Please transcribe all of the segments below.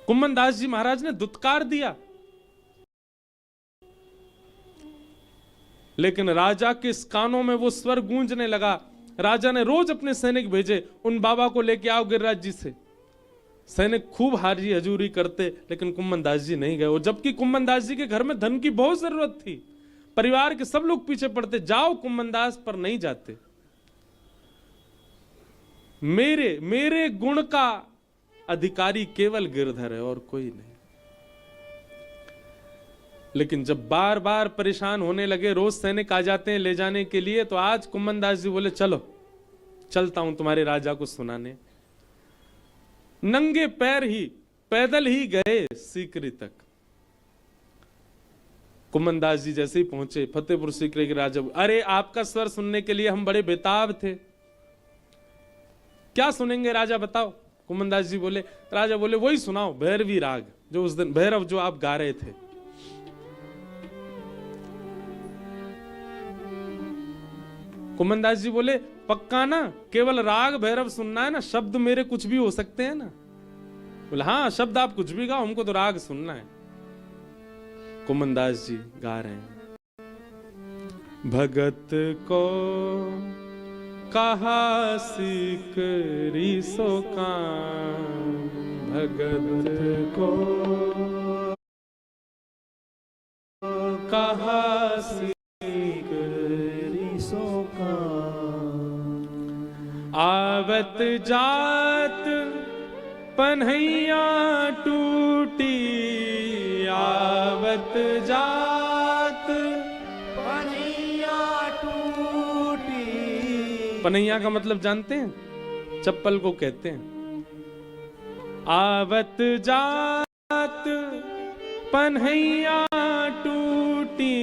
कुम्मन दास जी महाराज ने दुत्कार दिया, लेकिन राजा के कानों में वो स्वर गूंजने लगा। राजा ने रोज अपने सैनिक भेजे, उन बाबा को लेके आओ गिरिराज जी से। सैनिक खूब हाजी हजूरी करते, लेकिन कुम्मन दास जी नहीं गए। और जबकि कुम्मन दास जी के घर में धन की बहुत जरूरत थी, परिवार के सब लोग पीछे पड़ते, जाओ कुम्मन दास, पर नहीं जाते। मेरे गुण का अधिकारी केवल गिरधर है और कोई नहीं। लेकिन जब बार बार परेशान होने लगे, रोज सैनिक आ जाते हैं ले जाने के लिए, तो आज कुम्मन दास जी बोले चलो चलता हूं तुम्हारे राजा को सुनाने। नंगे पैर ही पैदल ही गए सीकरी तक। कुम्मन दास जी जैसे ही पहुंचे फतेहपुर सीकरी के राजा, अरे आपका स्वर सुनने के लिए हम बड़े बेताब थे। क्या सुनेंगे राजा बताओ? कुम्मन दास जी बोले, राजा बोले वही सुनाओ, भैरवी राग, जो उस दिन भैरव जो आप गा रहे थे। कुम्मन दास जी बोले, पक्का ना? केवल राग भैरव सुनना है ना? शब्द मेरे कुछ भी हो सकते हैं ना? बोले हाँ, शब्द आप कुछ भी गाओ, हमको तो राग सुनना है। कुम्मन दास जी गा रहे हैं, भगत को कहा सीकरी सो काम, भगत को कहा सीकरी सो काम, आवत जात पन्हैया टूटी, आवत जात पन्हैया टूटी। पन्हैया का मतलब जानते हैं? चप्पल को कहते हैं। आवत जात पन्हैया टूटी,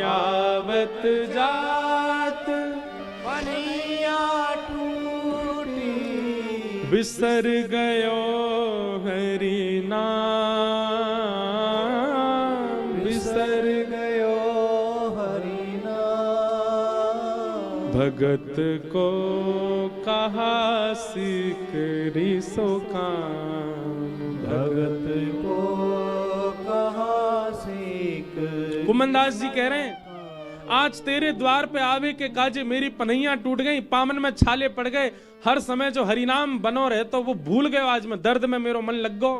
आवत जात पन्हैया टूटी, बिसर गयो हरि नाम, बिसर गयो हरि नाम, भगत को कहा सीकरी सो काम, भगत को कहा सीकरी। कुम्मन दास जी कह रहे हैं, आज तेरे द्वार पे आवे के काजे मेरी पन्हैया टूट गई, पामन में छाले पड़ गए, हर समय जो हरिनाम बनो रहे तो वो भूल गए। आज मैं दर्द में मेरो मन लग गो,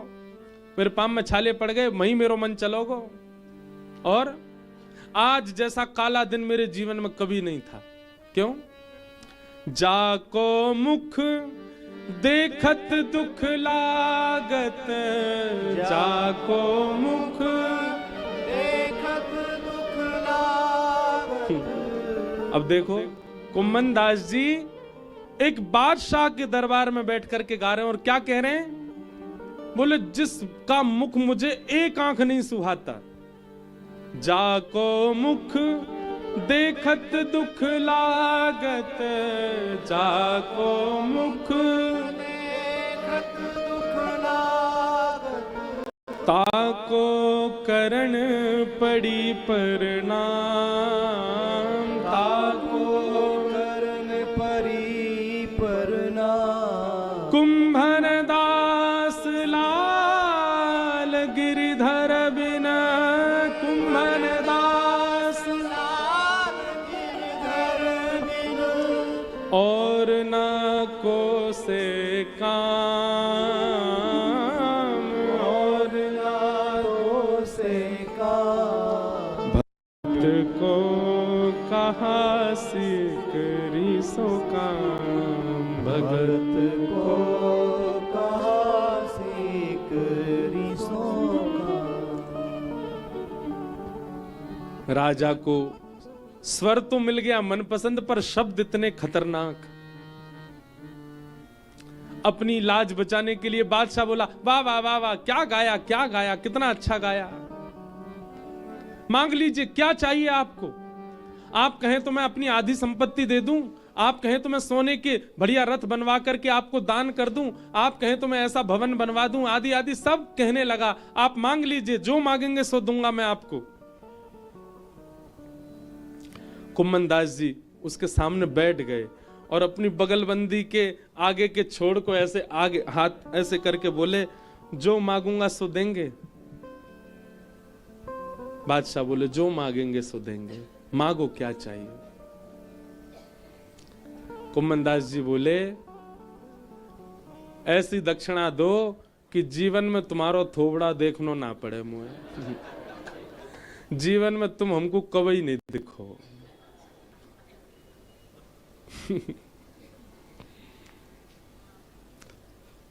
मेरे पाम में छाले पड़ गए, वहीं मेरो मन चलोगो। और आज जैसा काला दिन मेरे जीवन में कभी नहीं था। क्यों? जाको मुख देखत दुख लागत, जाको मुख देखत दुख लागत। अब देखो, कुम्मन दास जी एक बादशाह के दरबार में बैठ करके गा रहे हैं और क्या कह रहे हैं? बोले जिसका मुख मुझे एक आंख नहीं सुहाता, जाको मुख देखत दुख लागत, जाको मुख देखत दुख लागत, ताको करण पड़ी प्रणाम, ताको करण पड़ी प्रणाम, कुंभन दास लाल गिरिधर बिना, कुंभन दास लाल गिरिधर बिना, और ना को से काम, और ना को से काम, भक्त को कहा सीकरी सो काम, भगत को कहा सीकरी सो काम। राजा को स्वर तो मिल गया मनपसंद, पर शब्द इतने खतरनाक। अपनी लाज बचाने के लिए बादशाह बोला, वाह वाह वाह वाह, क्या गाया, क्या गाया, कितना अच्छा गाया, मांग लीजिए, क्या चाहिए आपको? आप कहें तो मैं अपनी आधी संपत्ति दे दूं, आप कहें तो मैं सोने के बढ़िया रथ बनवा करके आपको दान कर दूं, आप कहें तो मैं ऐसा भवन बनवा दूं, आदि आदि सब कहने लगा। आप मांग लीजिए, जो मांगेंगे सो दूंगा मैं आपको। कुम्मन दास जी उसके सामने बैठ गए और अपनी बगलबंदी के आगे के छोड़ को ऐसे आगे हाथ ऐसे करके बोले, जो मांगूंगा सो देंगे? बादशाह बोले जो मांगेंगे सो देंगे, मांगो क्या चाहिए? कुम्मनदास जी बोले ऐसी दक्षिणा दो कि जीवन में तुम्हारो थोबड़ा देखनो ना पड़े मुझे, जीवन में तुम हमको कभी नहीं दिखो।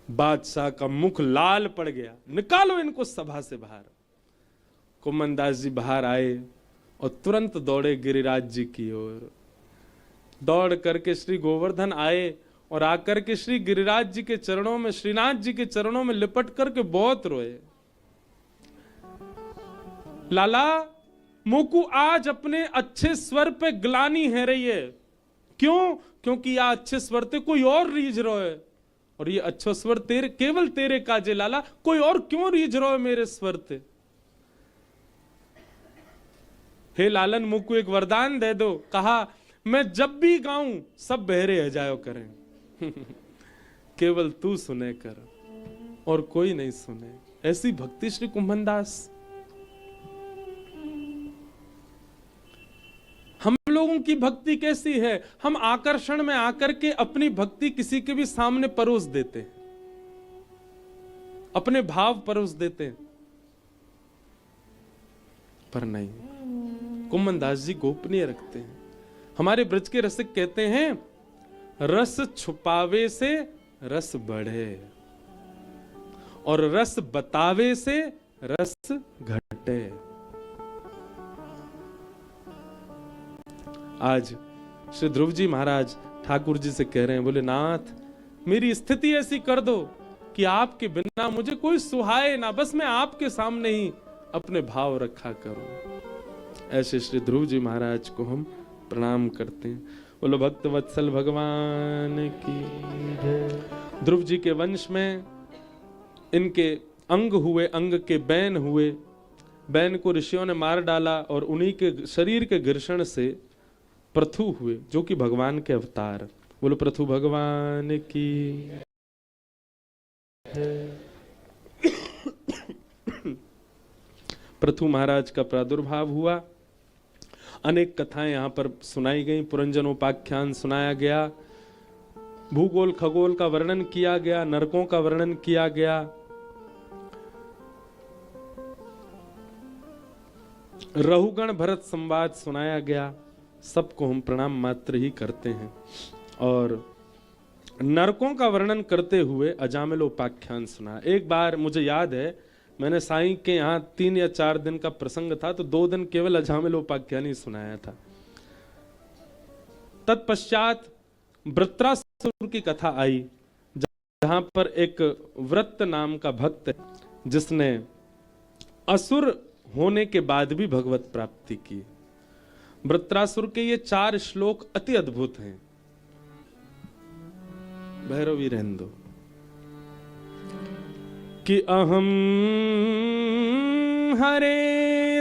बादशाह का मुख लाल पड़ गया, निकालो इनको सभा से बाहर। कुम्मनदास जी बाहर आए और तुरंत दौड़े गिरिराज जी की ओर। दौड़ करके श्री गोवर्धन आए और आकर के श्री गिरिराज जी के चरणों में, श्रीनाथ जी के चरणों में लिपट करके बहुत रोए। लाला मोकू आज अपने अच्छे स्वर पे ग्लानी है रही है। क्यों? क्योंकि यह अच्छे स्वर ते कोई और रीझ रहा है, और ये अच्छा स्वर तेरे, केवल तेरे काजे लाला, कोई और क्यों रीझ रहा है मेरे स्वर ते? हे लालन मुझको एक वरदान दे दो। कहा मैं जब भी गाऊं सब बहरे हो जाओ करें। केवल तू सुने कर और कोई नहीं सुने। ऐसी भक्ति श्री कुम्भनदास। हम लोगों की भक्ति कैसी है? हम आकर्षण में आकर के अपनी भक्ति किसी के भी सामने परोस देते हैं, अपने भाव परोस देते हैं, पर नहीं, कुम्भनदास जी गोपनीय रखते हैं। हमारे ब्रज के रसिक कहते हैं रस छुपावे से रस बढ़े और रस बतावे से रस घटे। आज श्री ध्रुव जी महाराज ठाकुर जी से कह रहे हैं, बोले नाथ मेरी स्थिति ऐसी कर दो कि आपके बिना मुझे कोई सुहाए ना, बस मैं आपके सामने ही अपने भाव रखा करूं। ऐसे श्री ध्रुव जी महाराज को हम प्रणाम करते हैं। बोलो भक्त वत्सल भगवान की जय। ध्रुव जी के वंश में इनके अंग हुए, अंग के बैन हुए। बैन को ऋषियों ने मार डाला और उन्हीं के शरीर के घर्षण से पृथु हुए, जो कि भगवान के अवतार। बोलो पृथु भगवान की। पृथु महाराज का प्रादुर्भाव हुआ। अनेक कथाएं यहां पर सुनाई गई, पुरंजनोपाख्यान सुनाया गया, भूगोल खगोल का वर्णन किया गया, नरकों का वर्णन किया गया। रहुगण भरत संवाद सुनाया गया। सबको हम प्रणाम मात्र ही करते हैं। और नरकों का वर्णन करते हुए अजामिलोपाख्यान सुना। एक बार मुझे याद है, मैंने साईं के यहाँ 3 या 4 दिन का प्रसंग था, तो 2 दिन केवल अजामिलोपाख्यान ही सुनाया था। तत्पश्चात वृत्रासुर की कथा आई, जहां पर एक वृत्त नाम का भक्त है, जिसने असुर होने के बाद भी भगवत प्राप्ति की। वृत्रासुर के ये 4 श्लोक अति अद्भुत हैं। भैरवी रहने दो। कि अहम हरे